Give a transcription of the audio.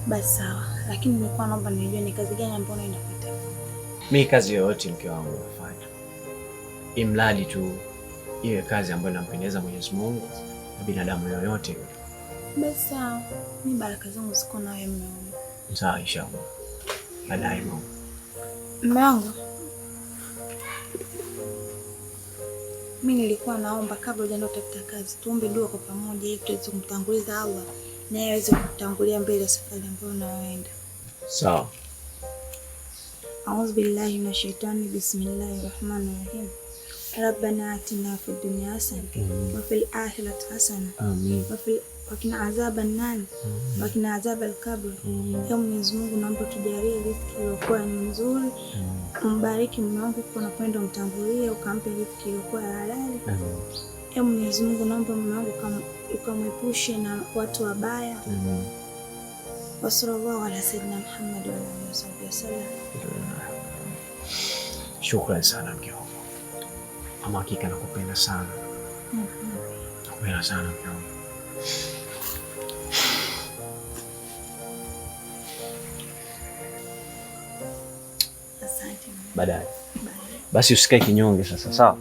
Basi sawa, lakini nilikuwa naomba nijue ni kazi gani ambayo unaenda kuitafuta. Mimi kazi yoyote mke wangu nafanya, imradi tu iwe kazi ambayo inampendeza Mwenyezi Mungu na binadamu yoyote. Basi sawa, mimi baraka zangu ziko na wewe mume wangu. Sawa, inshallah. Baadaye mama. Mume wangu, mimi nilikuwa naomba kabla hujaenda kutafuta kazi, tuombe dua kwa pamoja ili tuweze kumtanguliza Allah na yeye aweze kutangulia mbele ya safari ambayo unayoenda. Sawa. A'udhu billahi minash shaitani, bismillahir rahmanir rahim. Rabbana atina fid dunya hasana wa fil akhirati hasana wa qina adhaban nar wa qina adhabal qabr. Ee Mwenyezi Mungu, naomba tujalie riziki iliyokuwa nzuri. Umbariki mume wangu kwa kwenda umtangulie, ukampe riziki iliyokuwa halali. Ee Mwenyezi Mungu, naomba mume wangu ukamwepushe na watu wabaya. Wa sallallahu ala sayyidina Muhammad wa alihi wasallam. Shukrani sana mke wangu. Ama hakika nakupenda sana. Nakupenda sana mke wangu. Asante. Baadaye. Basi usikae kinyonge sasa, sawa?